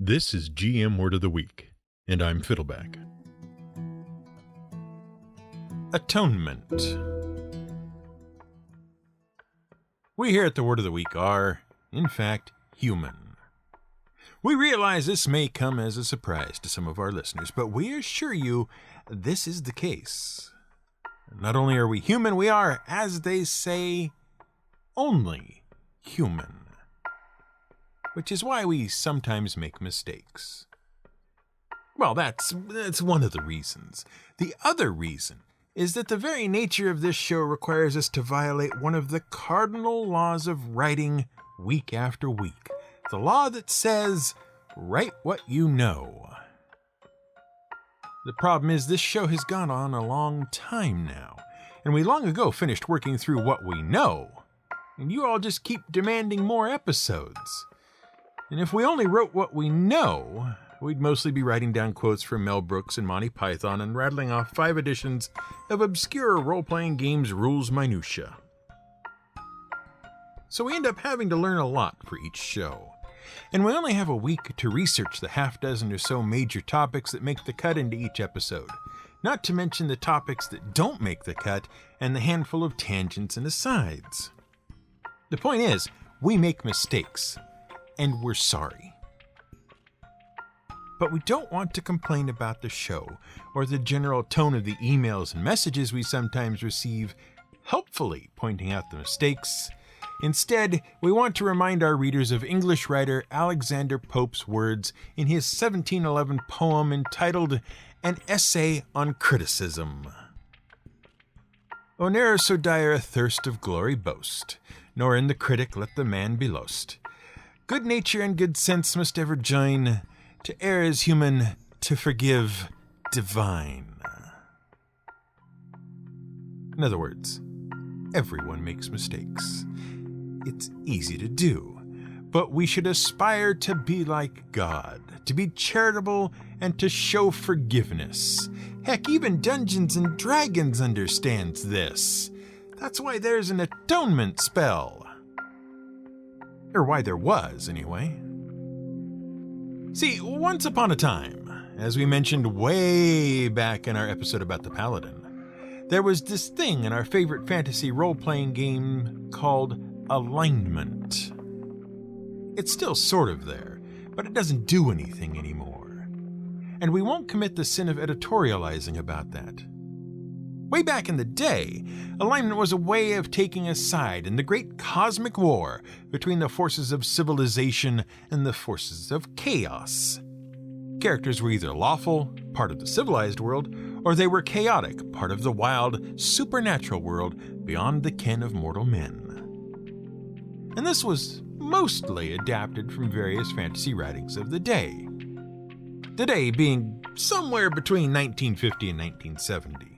This is GM Word of the Week, and I'm Fiddleback. Atonement. We here at the Word of the Week are, in fact, human. We realize this may come as a surprise to some of our listeners, but we assure you this is the case. Not only are we human, we are, as they say, only human. Which is why we sometimes make mistakes. Well, that's one of the reasons. The other reason is that the very nature of this show requires us to violate one of the cardinal laws of writing week after week. The law that says, write what you know. The problem is this show has gone on a long time now, and we long ago finished working through what we know, and you all just keep demanding more episodes. And if we only wrote what we know, we'd mostly be writing down quotes from Mel Brooks and Monty Python and rattling off 5 editions of obscure role-playing games rules minutia. So we end up having to learn a lot for each show. And we only have a week to research the half-dozen or so major topics that make the cut into each episode, not to mention the topics that don't make the cut and the handful of tangents and asides. The point is, we make mistakes. And we're sorry. But we don't want to complain about the show or the general tone of the emails and messages we sometimes receive, helpfully pointing out the mistakes. Instead, we want to remind our readers of English writer Alexander Pope's words in his 1711 poem entitled An Essay on Criticism. "O ne'er so dire a thirst of glory boast, nor in the critic let the man be lost. Good nature and good sense must ever join. To err is human, to forgive divine." In other words, everyone makes mistakes. It's easy to do, but we should aspire to be like God, to be charitable and to show forgiveness. Heck, even Dungeons and Dragons understands this. That's why there's an atonement spell. Or why there was, anyway. See, once upon a time, as we mentioned way back in our episode about the Paladin, there was this thing in our favorite fantasy role-playing game called alignment. It's still sort of there, but it doesn't do anything anymore. And we won't commit the sin of editorializing about that. Way back in the day, alignment was a way of taking a side in the great cosmic war between the forces of civilization and the forces of chaos. Characters were either lawful, part of the civilized world, or they were chaotic, part of the wild, supernatural world beyond the ken of mortal men. And this was mostly adapted from various fantasy writings of the day. The day being somewhere between 1950 and 1970.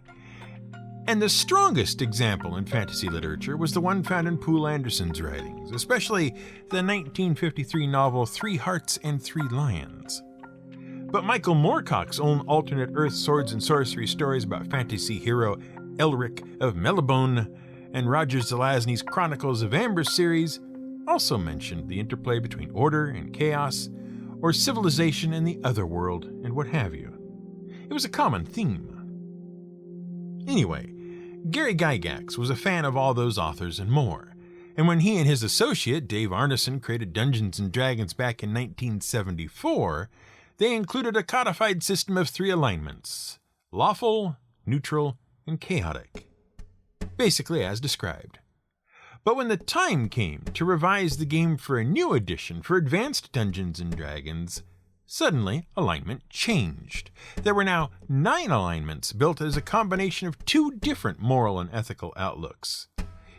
And the strongest example in fantasy literature was the one found in Poul Anderson's writings, especially the 1953 novel 3 Hearts and 3 Lions. But Michael Moorcock's own alternate Earth swords and sorcery stories about fantasy hero Elric of Melibone and Roger Zelazny's Chronicles of Amber series also mentioned the interplay between order and chaos, or civilization and the other world, and what have you. It was a common theme. Anyway, Gary Gygax was a fan of all those authors and more, and when he and his associate Dave Arneson created Dungeons & Dragons back in 1974, they included a codified system of 3 alignments: lawful, neutral, and chaotic. Basically as described. But when the time came to revise the game for a new edition for Advanced Dungeons & Dragons, suddenly, alignment changed. There were now 9 alignments built as a combination of 2 different moral and ethical outlooks.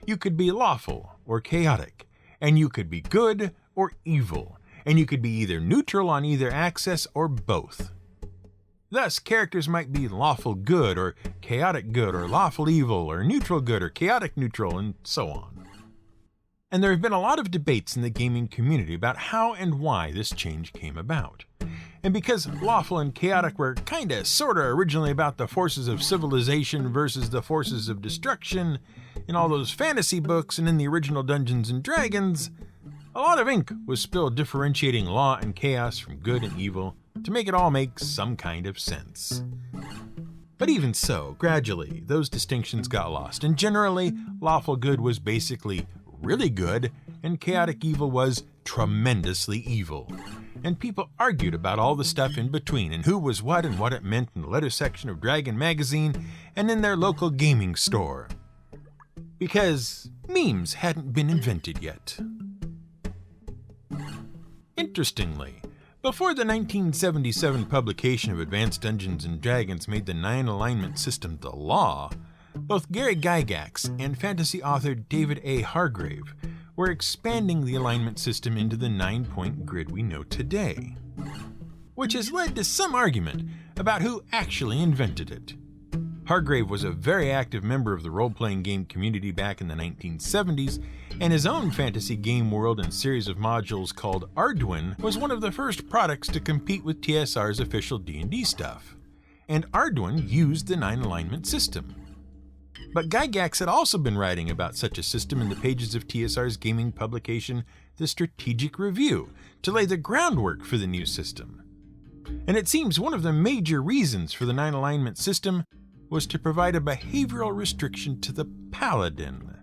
You could be lawful or chaotic, and you could be good or evil, and you could be either neutral on either axis or both. Thus, characters might be lawful good or chaotic good or lawful evil or neutral good or chaotic neutral, and so on. And there have been a lot of debates in the gaming community about how and why this change came about. And because lawful and chaotic were kinda sorta originally about the forces of civilization versus the forces of destruction in all those fantasy books and in the original Dungeons & Dragons, A lot of ink was spilled differentiating law and chaos from good and evil to make it all make some kind of sense. But even so, gradually, those distinctions got lost, and generally, lawful good was basically really good, and chaotic evil was tremendously evil. And people argued about all the stuff in between, and who was what and what it meant in the letter section of Dragon magazine and in their local gaming store. Because memes hadn't been invented yet. Interestingly, before the 1977 publication of Advanced Dungeons & Dragons made the 9 alignment system the law, both Gary Gygax and fantasy author David A. Hargrave were expanding the alignment system into the 9-point grid we know today, which has led to some argument about who actually invented it. Hargrave was a very active member of the role-playing game community back in the 1970s, and his own fantasy game world and series of modules called Arduin was one of the first products to compete with TSR's official D&D stuff. And Arduin used the 9 alignment system. But Gygax had also been writing about such a system in the pages of TSR's gaming publication, The Strategic Review, to lay the groundwork for the new system. And it seems one of the major reasons for the 9 alignment system was to provide a behavioral restriction to the Paladin,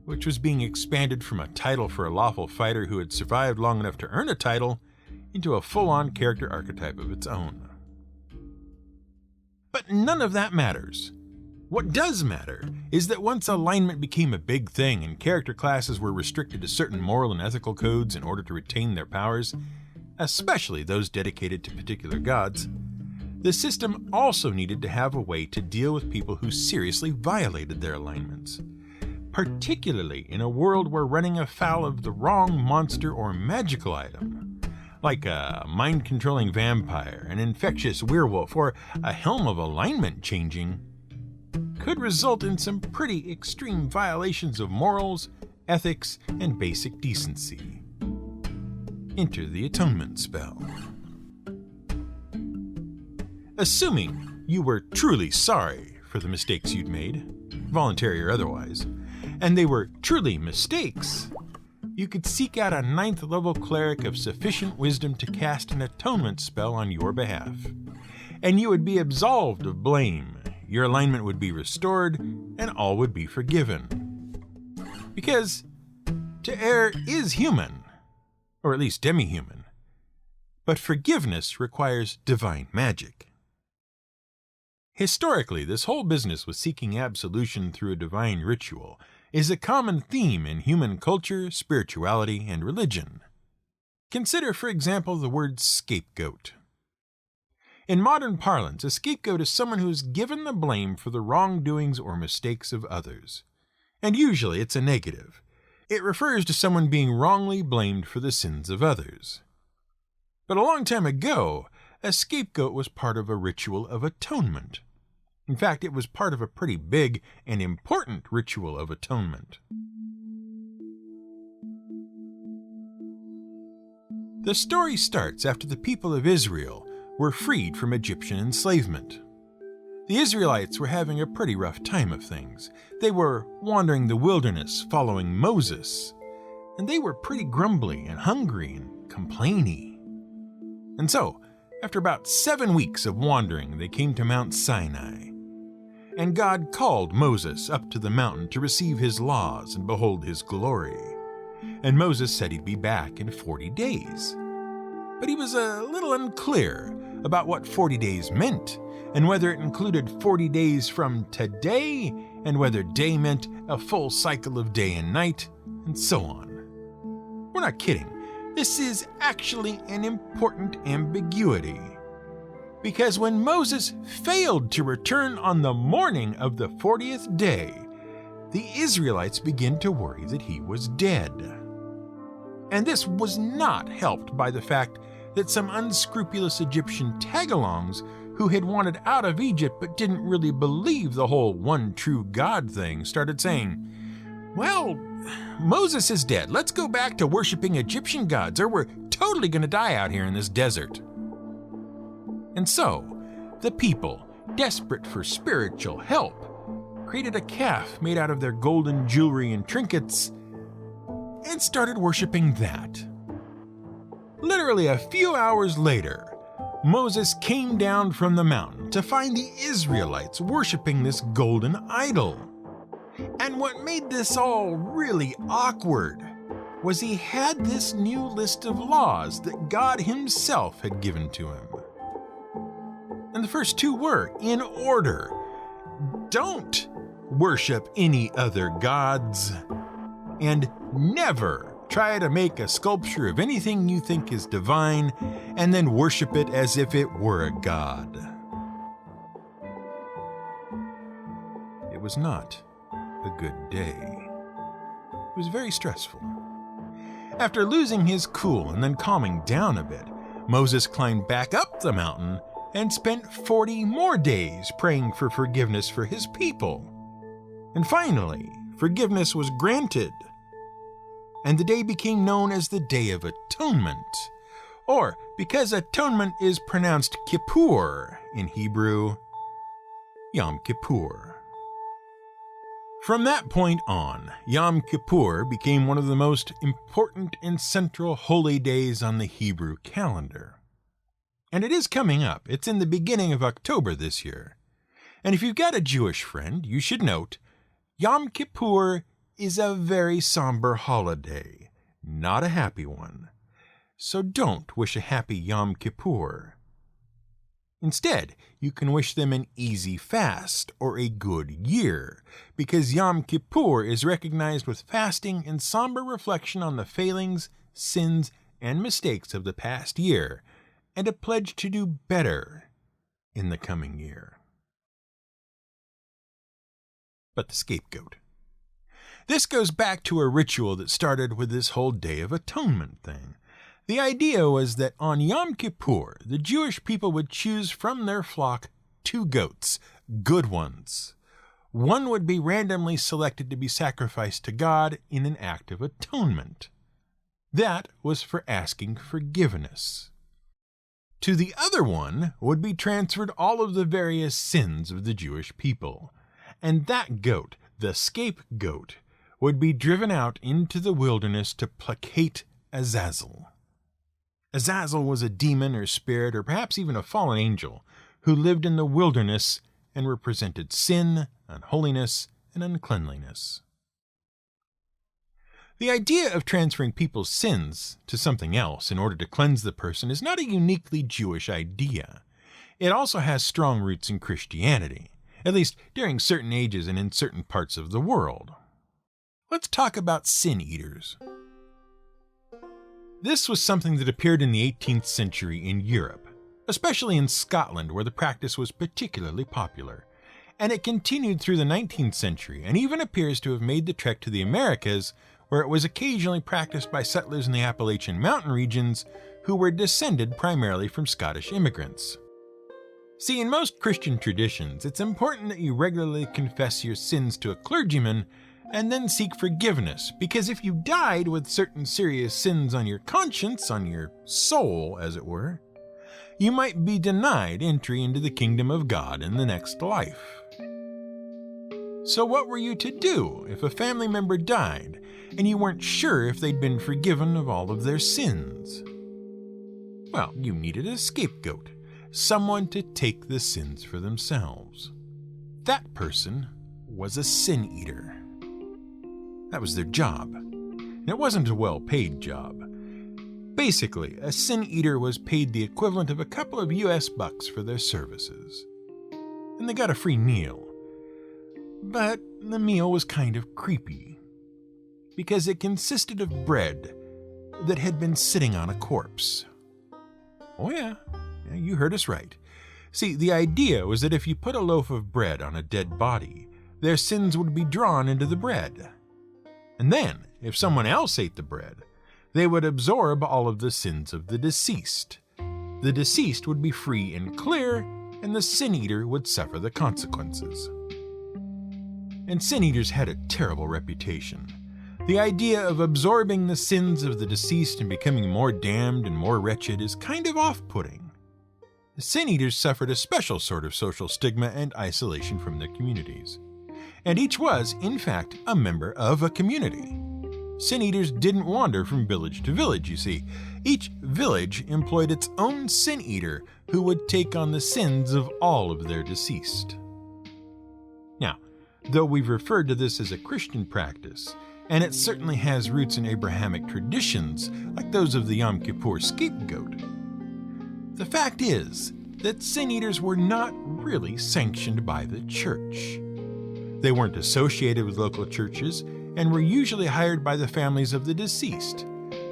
which was being expanded from a title for a lawful fighter who had survived long enough to earn a title into a full-on character archetype of its own. But none of that matters. What does matter is that once alignment became a big thing and character classes were restricted to certain moral and ethical codes in order to retain their powers, especially those dedicated to particular gods, the system also needed to have a way to deal with people who seriously violated their alignments, particularly in a world where running afoul of the wrong monster or magical item, like a mind-controlling vampire, an infectious werewolf, or a helm of alignment changing, could result in some pretty extreme violations of morals, ethics, and basic decency. Enter the Atonement spell. Assuming you were truly sorry for the mistakes you'd made, voluntary or otherwise, and they were truly mistakes, you could seek out a 9th level cleric of sufficient wisdom to cast an atonement spell on your behalf. And you would be absolved of blame, your alignment would be restored, and all would be forgiven. Because to err is human, or at least demi-human, but forgiveness requires divine magic. Historically, this whole business with seeking absolution through a divine ritual is a common theme in human culture, spirituality, and religion. Consider, for example, the word scapegoat. In modern parlance, a scapegoat is someone who is given the blame for the wrongdoings or mistakes of others. And usually it's a negative. It refers to someone being wrongly blamed for the sins of others. But a long time ago, a scapegoat was part of a ritual of atonement. In fact, it was part of a pretty big and important ritual of atonement. The story starts after the people of Israel were freed from Egyptian enslavement. The Israelites were having a pretty rough time of things. They were wandering the wilderness following Moses, and they were pretty grumbly and hungry and complainy. And so, after about 7 weeks of wandering, they came to Mount Sinai. And God called Moses up to the mountain to receive his laws and behold his glory. And Moses said he'd be back in 40 days. But he was a little unclear about what 40 days meant, and whether it included 40 days from today, and whether day meant a full cycle of day and night, and so on. We're not kidding. This is actually an important ambiguity. Because when Moses failed to return on the morning of the 40th day, the Israelites began to worry that he was dead. And this was not helped by the fact that some unscrupulous Egyptian tagalongs who had wanted out of Egypt but didn't really believe the whole one true God thing started saying, "Well, Moses is dead. Let's go back to worshiping Egyptian gods or we're totally going to die out here in this desert." And so, the people, desperate for spiritual help, created a calf made out of their golden jewelry and trinkets and started worshiping that. Literally a few hours later, Moses came down from the mountain to find the Israelites worshiping this golden idol. And what made this all really awkward was he had this new list of laws that God himself had given to him. And the first two were, in order, don't worship any other gods, and never try to make a sculpture of anything you think is divine and then worship it as if it were a god. It was not a good day. It was very stressful. After losing his cool and then calming down a bit, Moses climbed back up the mountain and spent 40 more days praying for forgiveness for his people. And finally, forgiveness was granted, and the day became known as the Day of Atonement, or, because atonement is pronounced Kippur in Hebrew, Yom Kippur. From that point on, Yom Kippur became one of the most important and central holy days on the Hebrew calendar. And it is coming up. It's in the beginning of October this year. And if you've got a Jewish friend, you should note, Yom Kippur is a very somber holiday, not a happy one. So don't wish a happy Yom Kippur. Instead, you can wish them an easy fast or a good year, because Yom Kippur is recognized with fasting and somber reflection on the failings, sins, and mistakes of the past year, and a pledge to do better in the coming year. But the scapegoat. This goes back to a ritual that started with this whole Day of Atonement thing. The idea was that on Yom Kippur, the Jewish people would choose from their flock 2 goats, good ones. One would be randomly selected to be sacrificed to God in an act of atonement. That was for asking forgiveness. To the other one would be transferred all of the various sins of the Jewish people, and that goat, the scapegoat, would be driven out into the wilderness to placate Azazel. Azazel was a demon or spirit or perhaps even a fallen angel who lived in the wilderness and represented sin, unholiness, and uncleanliness. The idea of transferring people's sins to something else in order to cleanse the person is not a uniquely Jewish idea. It also has strong roots in Christianity, at least during certain ages and in certain parts of the world. Let's talk about sin eaters. This was something that appeared in the 18th century in Europe, especially in Scotland, where the practice was particularly popular, and it continued through the 19th century and even appears to have made the trek to the Americas, where it was occasionally practiced by settlers in the Appalachian mountain regions who were descended primarily from Scottish immigrants. See, in most Christian traditions, it's important that you regularly confess your sins to a clergyman and then seek forgiveness, because if you died with certain serious sins on your conscience, on your soul, as it were, you might be denied entry into the kingdom of God in the next life. So what were you to do if a family member died and you weren't sure if they'd been forgiven of all of their sins? Well, you needed a scapegoat, someone to take the sins for themselves. That person was a sin eater. That was their job. And it wasn't a well-paid job. Basically, a sin eater was paid the equivalent of a couple of US bucks for their services. And they got a free meal. But the meal was kind of creepy, because it consisted of bread that had been sitting on a corpse. Oh yeah, you heard us right. See, the idea was that if you put a loaf of bread on a dead body, their sins would be drawn into the bread. And then, if someone else ate the bread, they would absorb all of the sins of the deceased. The deceased would be free and clear, and the sin eater would suffer the consequences. And sin eaters had a terrible reputation. The idea of absorbing the sins of the deceased and becoming more damned and more wretched is kind of off-putting. The sin eaters suffered a special sort of social stigma and isolation from their communities. And each was, in fact, a member of a community. Sin-eaters didn't wander from village to village, you see. Each village employed its own sin-eater who would take on the sins of all of their deceased. Now, though we've referred to this as a Christian practice, and it certainly has roots in Abrahamic traditions, like those of the Yom Kippur scapegoat, the fact is that sin-eaters were not really sanctioned by the church. They weren't associated with local churches and were usually hired by the families of the deceased,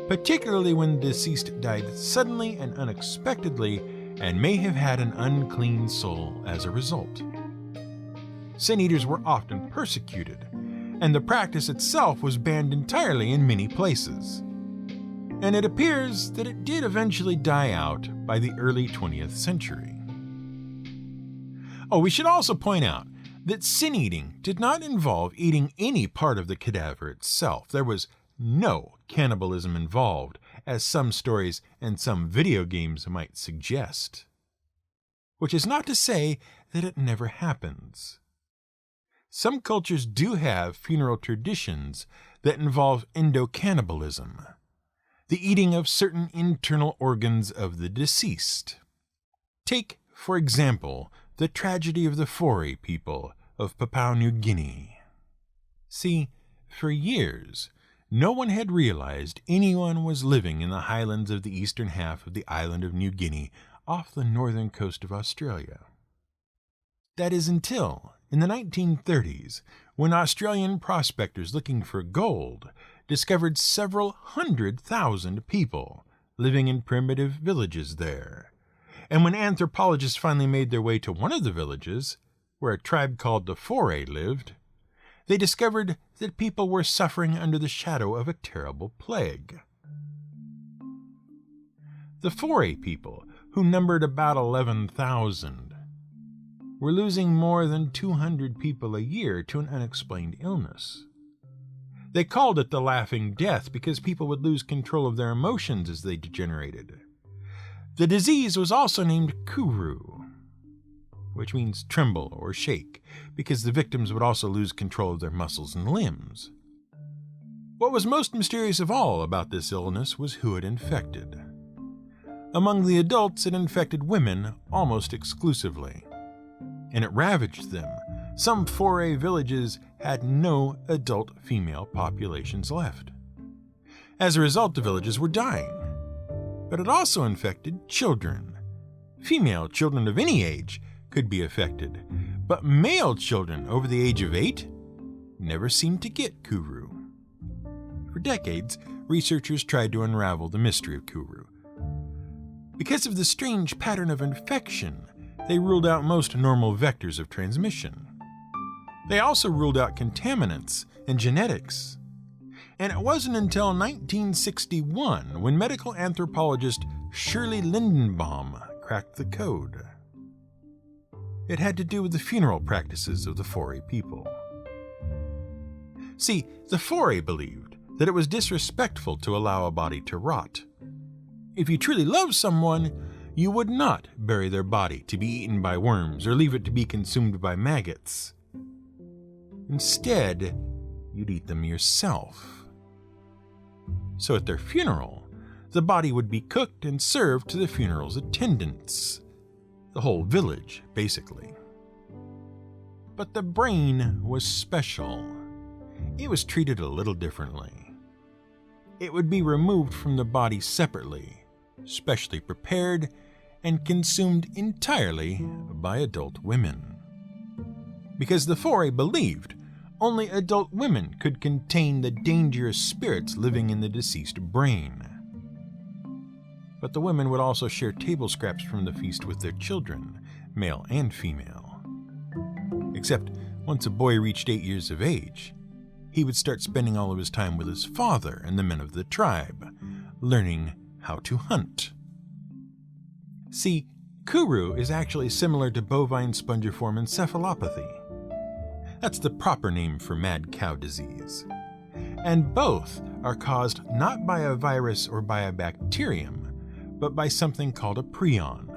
particularly when the deceased died suddenly and unexpectedly and may have had an unclean soul as a result. Sin-eaters were often persecuted, and the practice itself was banned entirely in many places. And it appears that it did eventually die out by the early 20th century. Oh, we should also point out that sin-eating did not involve eating any part of the cadaver itself. There was no cannibalism involved, as some stories and some video games might suggest. Which is not to say that it never happens. Some cultures do have funeral traditions that involve endocannibalism, the eating of certain internal organs of the deceased. Take, for example, the tragedy of the Foray people of Papua New Guinea. See, for years, no one had realized anyone was living in the highlands of the eastern half of the island of New Guinea off the northern coast of Australia. That is until, in the 1930s, when Australian prospectors looking for gold discovered several 100,000 people living in primitive villages there. And when anthropologists finally made their way to one of the villages, where a tribe called the Foray lived, they discovered that people were suffering under the shadow of a terrible plague. The Foray people, who numbered about 11,000, were losing more than 200 people a year to an unexplained illness. They called it the Laughing Death because people would lose control of their emotions as they degenerated. The disease was also named Kuru, which means tremble or shake, because the victims would also lose control of their muscles and limbs. What was most mysterious of all about this illness was who it infected. Among the adults, it infected women almost exclusively, and it ravaged them. Some Foray villages had no adult female populations left. As a result, the villages were dying. But it also infected children. Female children of any age could be affected, but male children over the age of 8 never seemed to get Kuru. For decades, researchers tried to unravel the mystery of Kuru. Because of the strange pattern of infection, they ruled out most normal vectors of transmission. They also ruled out contaminants and genetics. And it wasn't until 1961 when medical anthropologist Shirley Lindenbaum cracked the code. It had to do with the funeral practices of the Foray people. See, the Foray believed that it was disrespectful to allow a body to rot. If you truly loved someone, you would not bury their body to be eaten by worms or leave it to be consumed by maggots. Instead, you'd eat them yourself. So at their funeral, the body would be cooked and served to the funeral's attendants. The whole village, basically. But the brain was special. It was treated a little differently. It would be removed from the body separately, specially prepared, and consumed entirely by adult women. Because the Foray believed only adult women could contain the dangerous spirits living in the deceased brain. But the women would also share table scraps from the feast with their children, male and female. Except once a boy reached 8 years of age, he would start spending all of his time with his father and the men of the tribe, learning how to hunt. See, Kuru is actually similar to bovine spongiform encephalopathy. That's the proper name for mad cow disease. And both are caused not by a virus or by a bacterium, but by something called a prion.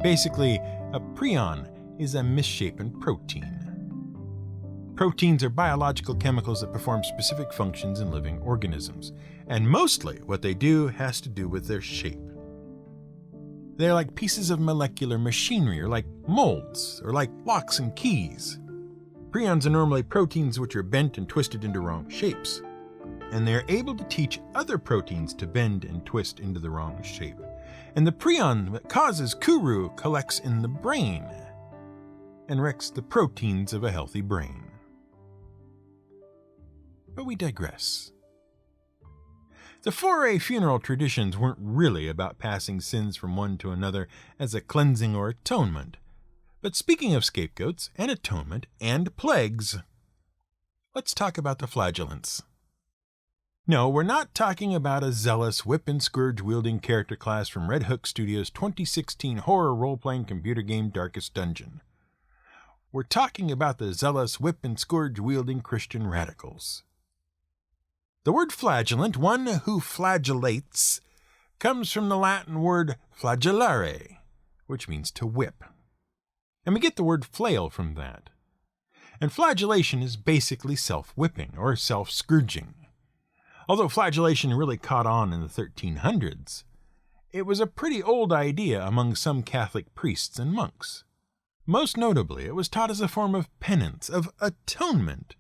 Basically, a prion is a misshapen protein. Proteins are biological chemicals that perform specific functions in living organisms, and mostly what they do has to do with their shape. They're like pieces of molecular machinery, or like molds, or like locks and keys. Prions are normally proteins which are bent and twisted into wrong shapes, and they're able to teach other proteins to bend and twist into the wrong shape. And the prion that causes Kuru collects in the brain and wrecks the proteins of a healthy brain. But we digress. The foray funeral traditions weren't really about passing sins from one to another as a cleansing or atonement. But speaking of scapegoats and atonement and plagues, let's talk about the flagellants. No, we're not talking about a zealous whip and scourge wielding character class from Red Hook Studios' 2016 horror role-playing computer game Darkest Dungeon. We're talking about the zealous whip and scourge wielding Christian radicals. The word flagellant, one who flagellates, comes from the Latin word flagellare, which means to whip. And we get the word flail from that. And flagellation is basically self-whipping or self-scourging. Although flagellation really caught on in the 1300s, it was a pretty old idea among some Catholic priests and monks. Most notably, it was taught as a form of penance, of atonement,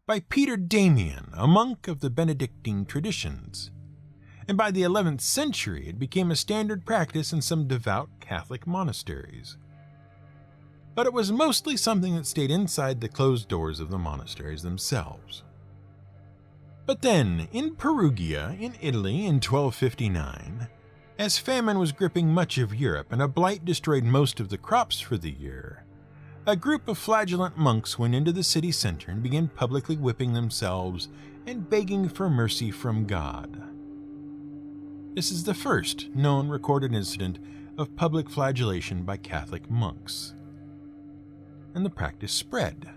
by Peter Damian, a monk of the Benedictine traditions. And by the 11th century, it became a standard practice in some devout Catholic monasteries. But it was mostly something that stayed inside the closed doors of the monasteries themselves. But then, in Perugia, in Italy, in 1259, as famine was gripping much of Europe and a blight destroyed most of the crops for the year, a group of flagellant monks went into the city center and began publicly whipping themselves and begging for mercy from God. This is the first known recorded incident of public flagellation by Catholic monks. And the practice spread.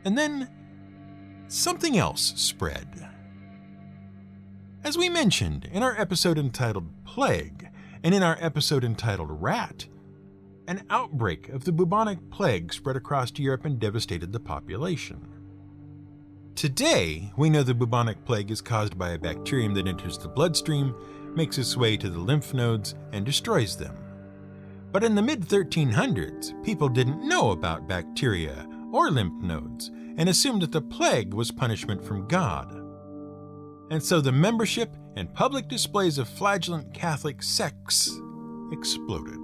And then something else spread. As we mentioned in our episode entitled Plague, and in our episode entitled Rat, an outbreak of the Bubonic Plague spread across Europe and devastated the population. Today, we know the Bubonic Plague is caused by a bacterium that enters the bloodstream, makes its way to the lymph nodes, and destroys them. But in the mid-1300s, people didn't know about bacteria or lymph nodes and assumed that the plague was punishment from God. And so the membership and public displays of flagellant Catholic sects exploded.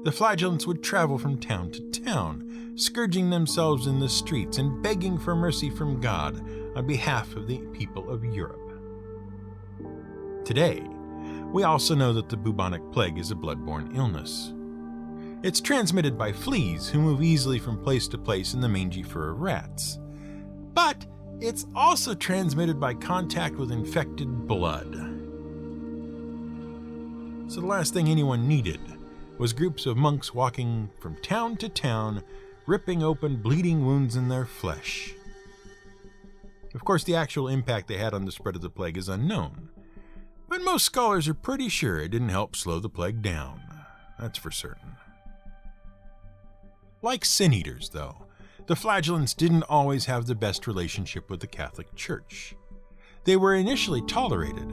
The flagellants would travel from town to town, scourging themselves in the streets and begging for mercy from God on behalf of the people of Europe. Today, we also know that the bubonic plague is a bloodborne illness. It's transmitted by fleas who move easily from place to place in the mangy fur of rats. But it's also transmitted by contact with infected blood. So the last thing anyone needed was groups of monks walking from town to town, ripping open bleeding wounds in their flesh. Of course, the actual impact they had on the spread of the plague is unknown, but most scholars are pretty sure it didn't help slow the plague down. That's for certain. Like sin eaters, though, the flagellants didn't always have the best relationship with the Catholic Church. They were initially tolerated,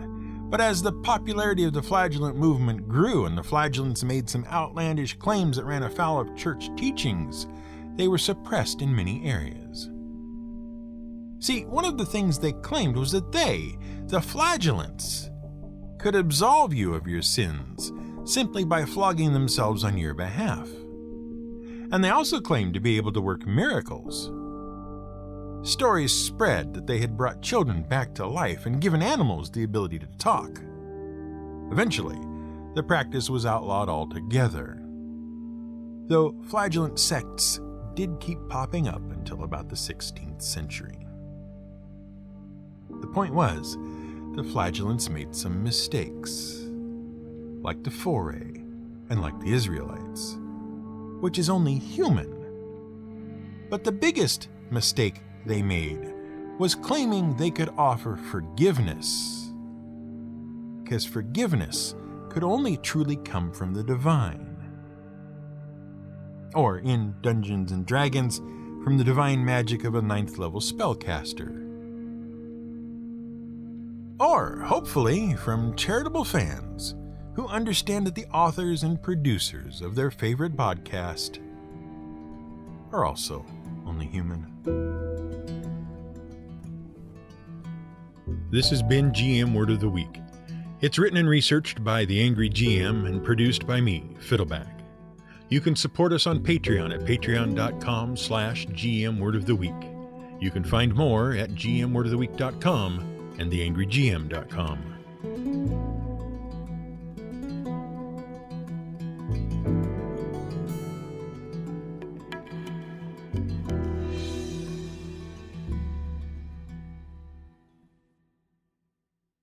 but as the popularity of the flagellant movement grew and the flagellants made some outlandish claims that ran afoul of church teachings, they were suppressed in many areas. See, one of the things they claimed was that they, the flagellants, could absolve you of your sins simply by flogging themselves on your behalf. And they also claimed to be able to work miracles. Stories spread that they had brought children back to life and given animals the ability to talk. Eventually, the practice was outlawed altogether, though flagellant sects did keep popping up until about the 16th century. The point was, the flagellants made some mistakes, like the foray and like the Israelites, which is only human. But the biggest mistake they made was claiming they could offer forgiveness, because forgiveness could only truly come from the divine. Or in Dungeons and Dragons, from the divine magic of a 9th level spellcaster. Or, hopefully, from charitable fans who understand that the authors and producers of their favorite podcast are also only human. This has been GM Word of the Week. It's written and researched by the Angry GM and produced by me, Fiddleback. You can support us on Patreon at patreon.com/GMWordOfTheWeek. You can find more at gmwordoftheweek.com and theangrygm.com.